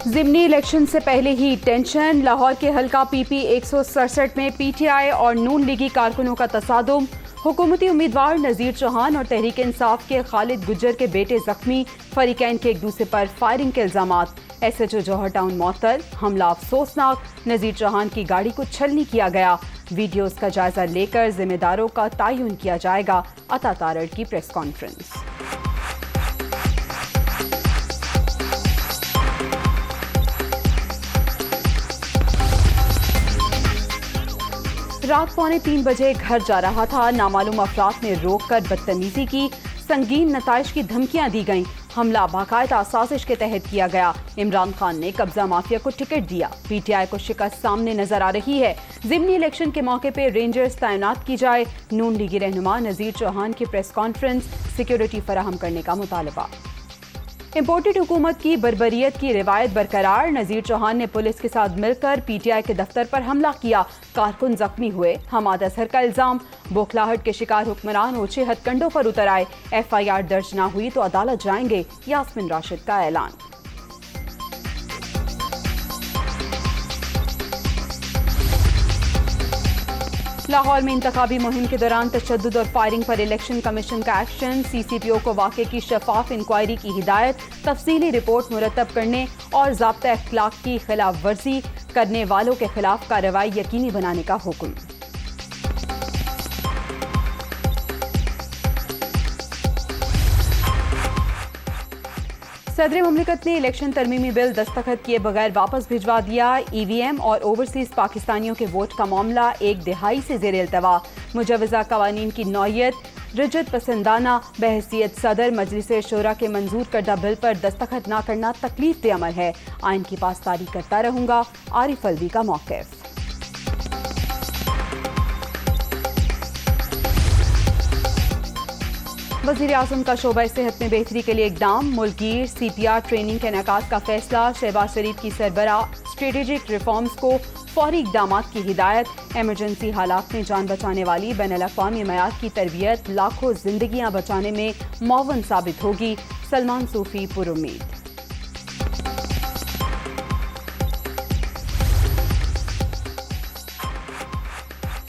ضمنی الیکشن سے پہلے ہی ٹینشن، لاہور کے حلقہ پی پی 167 میں پی ٹی آئی اور نون لیگی کارکنوں کا تصادم، حکومتی امیدوار نذیر چوہان اور تحریک انصاف کے خالد گجر کے بیٹے زخمی، فریقین کے ایک دوسرے پر فائرنگ کے الزامات، ایس ایچ او جوہر ٹاؤن معطل، حملہ افسوسناک، نذیر چوہان کی گاڑی کو چھلنی کیا گیا، ویڈیوز کا جائزہ لے کر ذمہ داروں کا تعین کیا جائے گا، عطا تارڑ کی پریس کانفرنس۔ رات 2:45 بجے گھر جا رہا تھا، نامعلوم افراد نے روک کر بدتمیزی کی، سنگین نتائج کی دھمکیاں دی گئیں، حملہ باقاعدہ سازش کے تحت کیا گیا، عمران خان نے قبضہ مافیا کو ٹکٹ دیا، پی ٹی آئی کو شکست سامنے نظر آ رہی ہے، ضمنی الیکشن کے موقع پہ رینجرز تعینات کی جائے، نون لیگی رہنما نذیر چوہان کی پریس کانفرنس، سیکیورٹی فراہم کرنے کا مطالبہ۔ امپورٹڈ حکومت کی بربریت کی روایت برقرار، نذیر چوہان نے پولیس کے ساتھ مل کر پی ٹی آئی کے دفتر پر حملہ کیا، کارکن زخمی ہوئے، حماد اظہر کا الزام، بوکھلاہٹ کے شکار حکمران اونچے ہتھ کنڈوں پر اتر آئے، ایف آئی آر درج نہ ہوئی تو عدالت جائیں گے، یاسمین راشد کا اعلان۔ لاہور میں انتخابی مہم کے دوران تشدد اور فائرنگ پر الیکشن کمیشن کا ایکشن، سی سی پی او کو واقعے کی شفاف انکوائری کی ہدایت، تفصیلی رپورٹ مرتب کرنے اور ضابطۂ اخلاق کی خلاف ورزی کرنے والوں کے خلاف کارروائی یقینی بنانے کا حکم۔ صدر مملکت نے الیکشن ترمیمی بل دستخط کیے بغیر واپس بھجوا دیا، ای وی ایم اور اوورسیز پاکستانیوں کے ووٹ کا معاملہ 1 دہائی سے زیر التوا، مجوزہ قوانین کی نوعیت رجت پسندانہ، بحیثیت صدر مجلس شورا کے منظور کردہ بل پر دستخط نہ کرنا تکلیف دہ عمل ہے، آئین کی پاسداری کرتا رہوں گا، عارف الوی کا موقف۔ وزیر اعظم کا شعبہ صحت میں بہتری کے لیے اقدام، ملک گیر سی پی آر ٹریننگ کے انعقاد کا فیصلہ، شہباز شریف کی سربراہ اسٹریٹجک ریفارمز کو فوری اقدامات کی ہدایت، ایمرجنسی حالات میں جان بچانے والی بین الاقوامی معیار کی تربیت لاکھوں زندگیاں بچانے میں معاون ثابت ہوگی، سلمان صوفی پر امید۔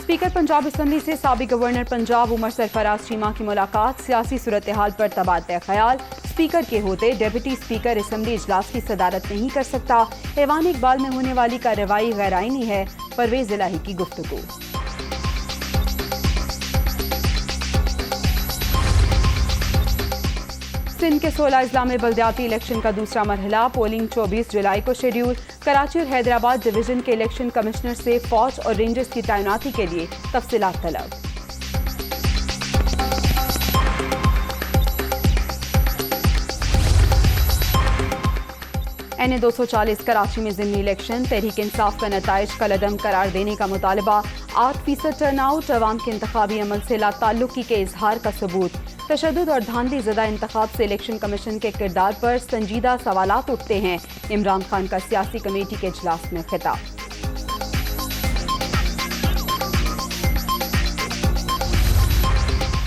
اسپیکر پنجاب اسمبلی سے سابق گورنر پنجاب عمر سرفراز چیمہ کی ملاقات، سیاسی صورتحال پر تبادلہ خیال، اسپیکر کے ہوتے ڈپٹی اسپیکر اسمبلی اجلاس کی صدارت نہیں کر سکتا، ایوان اقبال میں ہونے والی کارروائی غیر آئینی ہے، پرویز الہی کی گفتگو۔ سندھ کے 16 اضلاع میں بلدیاتی الیکشن کا دوسرا مرحلہ، پولنگ 24 جولائی کو شیڈیول، کراچی اور حیدرآباد ڈویژن کے الیکشن کمشنر سے فوج اور رینجرز کی تعیناتی کے لیے تفصیلات طلب۔ این اے 240 کراچی میں ضمنی الیکشن، تحریک انصاف کا نتائج کالعدم قرار دینے کا مطالبہ، 8% ٹرن آؤٹ، عوام کے انتخابی عمل سے لا تعلقی کے اظہار کا ثبوت، تشدد اور دھاندلی زدہ انتخاب سے الیکشن کمیشن کے کردار پر سنجیدہ سوالات اٹھتے ہیں، عمران خان کا سیاسی کمیٹی کے اجلاس میں خطاب۔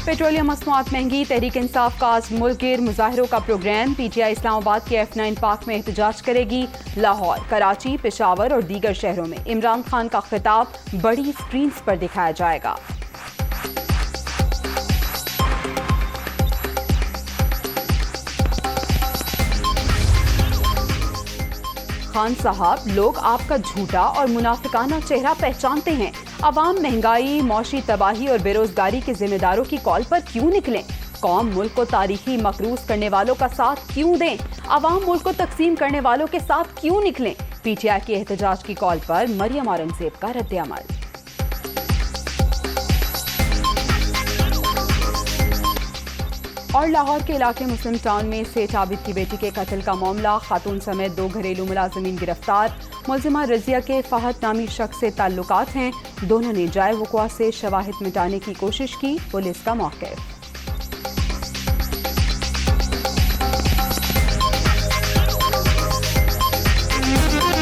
پیٹرولیم مصنوعات مہنگی، تحریک انصاف کا آج ملک گیر مظاہروں کا پروگرام، پی ٹی آئی اسلام آباد کے F9 پارک میں احتجاج کرے گی، لاہور، کراچی، پشاور اور دیگر شہروں میں عمران خان کا خطاب بڑی اسکرینز پر دکھایا جائے گا۔ خان صاحب، لوگ آپ کا جھوٹا اور منافقانہ چہرہ پہچانتے ہیں، عوام مہنگائی، معاشی تباہی اور بے روزگاری کے ذمہ داروں کی کال پر کیوں نکلیں؟ قوم ملک کو تاریخی مقروض کرنے والوں کا ساتھ کیوں دیں؟ عوام ملک کو تقسیم کرنے والوں کے ساتھ کیوں نکلیں؟ پی ٹی آئی کی احتجاج کی کال پر مریم اورنگزیب کا رد عمل۔ اور لاہور کے علاقے مسلم ٹاؤن میں سیٹھ عابد کی بیٹی کے قتل کا معاملہ، خاتون سمیت 2 گھریلو ملازمین گرفتار، ملزمہ رضیہ کے فہد نامی شخص سے تعلقات ہیں، دونوں نے جائے وقوع سے شواہد مٹانے کی کوشش کی، پولیس کا موقف۔